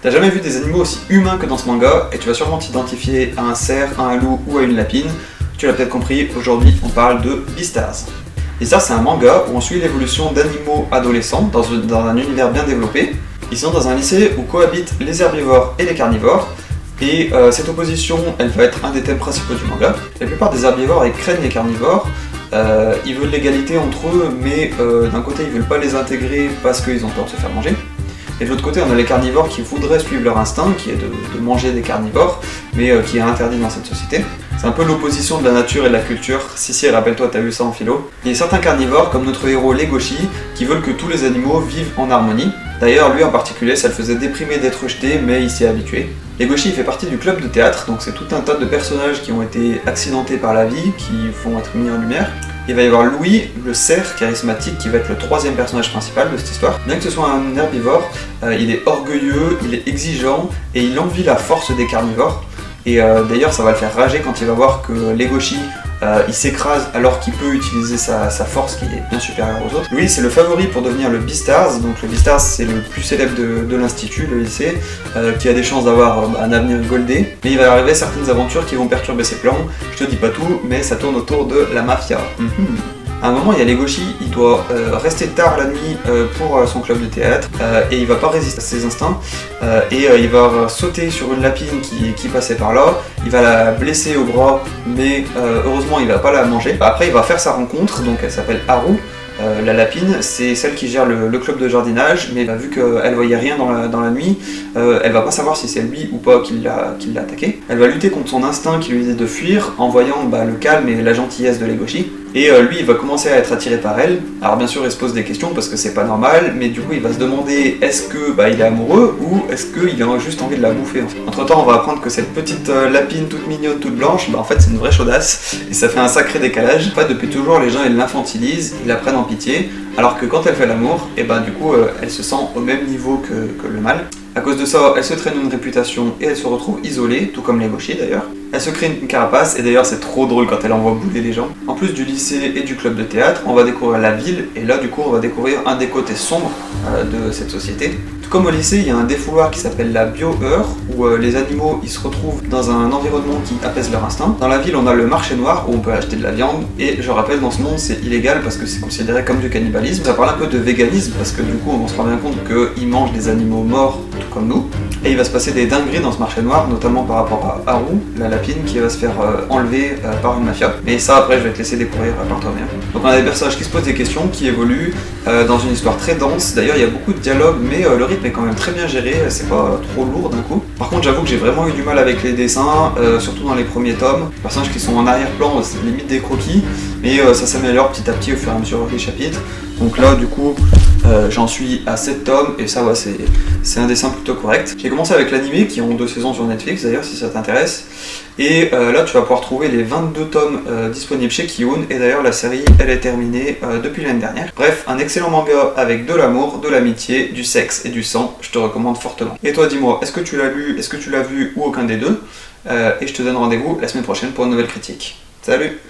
T'as jamais vu des animaux aussi humains que dans ce manga, et tu vas sûrement t'identifier à un cerf, à un loup ou à une lapine. Tu l'as peut-être compris, aujourd'hui on parle de Beastars. Beastars, c'est un manga où on suit l'évolution d'animaux adolescents dans un univers bien développé. Ils sont dans un lycée où cohabitent les herbivores et les carnivores, et cette opposition, elle va être un des thèmes principaux du manga. La plupart des herbivores, ils craignent les carnivores. Ils veulent l'égalité entre eux, mais d'un côté ils veulent pas les intégrer parce qu'ils ont peur de se faire manger. Et de l'autre côté, on a les carnivores qui voudraient suivre leur instinct, qui est de manger des carnivores, mais qui est interdit dans cette société. C'est un peu l'opposition de la nature et de la culture. Si, rappelle-toi, t'as vu ça en philo. Il y a certains carnivores, comme notre héros Legoshi, qui veulent que tous les animaux vivent en harmonie. D'ailleurs, lui en particulier, ça le faisait déprimer d'être rejeté, mais il s'y est habitué. Legoshi fait partie du club de théâtre, donc c'est tout un tas de personnages qui ont été accidentés par la vie, qui vont être mis en lumière. Il va y avoir Louis, le cerf charismatique, qui va être le troisième personnage principal de cette histoire. Bien que ce soit un herbivore, il est orgueilleux, il est exigeant, et il envie la force des carnivores. Et d'ailleurs, ça va le faire rager quand il va voir que Legoshi, il s'écrase alors qu'il peut utiliser sa force qui est bien supérieure aux autres. Louis, c'est le favori pour devenir le Beastars. Donc le Beastars, c'est le plus célèbre de l'institut, le lycée, qui a des chances d'avoir un avenir goldé. Mais il va arriver certaines aventures qui vont perturber ses plans. Je te dis pas tout, mais ça tourne autour de la mafia. À un moment, il y a Legoshi, il doit rester tard la nuit pour son club de théâtre et il va pas résister à ses instincts et il va sauter sur une lapine qui passait par là, il va la blesser au bras, mais heureusement il va pas la manger. Après, il va faire sa rencontre, donc elle s'appelle Haru. La lapine, c'est celle qui gère le club de jardinage, mais vu qu'elle voyait rien dans la nuit, elle va pas savoir si c'est lui ou pas qui l'a attaqué. Elle va lutter contre son instinct qui lui dit de fuir en voyant le calme et la gentillesse de Legoshi. Et lui, il va commencer à être attiré par elle. Alors bien sûr, il se pose des questions parce que c'est pas normal, mais du coup, il va se demander est-ce que il est amoureux ou est-ce qu'il a juste envie de la bouffer en fait. Entre temps, on va apprendre que cette petite lapine toute mignonne, toute blanche, en fait, c'est une vraie chaudasse et ça fait un sacré décalage. En fait, depuis toujours, les gens ils l'infantilisent, ils la prennent en pitié, alors que quand elle fait l'amour, et du coup, elle se sent au même niveau que le mâle. À cause de ça, elle se traîne une réputation et elle se retrouve isolée, tout comme Legoshi d'ailleurs. Elle se crée une carapace et d'ailleurs c'est trop drôle quand elle envoie bouler les gens. En plus du lycée et du club de théâtre, on va découvrir la ville et là du coup on va découvrir un des côtés sombres de cette société. Tout comme au lycée, il y a un défouloir qui s'appelle la bio-heure où les animaux ils se retrouvent dans un environnement qui apaise leur instinct. Dans la ville, on a le marché noir où on peut acheter de la viande et je rappelle dans ce monde c'est illégal parce que c'est considéré comme du cannibalisme. Ça parle un peu de véganisme parce que du coup on se rend bien compte qu'ils mangent des animaux morts tout comme nous. Et il va se passer des dingueries dans ce marché noir, notamment par rapport à Haru, la lapine, qui va se faire enlever par une mafia. Mais ça, après, je vais te laisser découvrir par toi-même. Donc on a des personnages qui se posent des questions, qui évoluent dans une histoire très dense. D'ailleurs, il y a beaucoup de dialogues, mais le rythme est quand même très bien géré, c'est pas trop lourd d'un coup. Par contre, j'avoue que j'ai vraiment eu du mal avec les dessins, surtout dans les premiers tomes. Les personnages qui sont en arrière-plan, c'est limite des croquis, mais ça s'améliore petit à petit au fur et à mesure des chapitres. Donc là, du coup, j'en suis à 7 tomes, et ça, ouais, c'est un dessin plutôt correct. J'ai commencé avec l'animé, qui ont 2 saisons sur Netflix, d'ailleurs, si ça t'intéresse. Et là, tu vas pouvoir trouver les 22 tomes disponibles chez Kiun, et d'ailleurs, la série, elle est terminée depuis l'année dernière. Bref, un excellent manga avec de l'amour, de l'amitié, du sexe et du sang, je te recommande fortement. Et toi, dis-moi, est-ce que tu l'as lu, est-ce que tu l'as vu, ou aucun des deux? Et je te donne rendez-vous la semaine prochaine pour une nouvelle critique. Salut!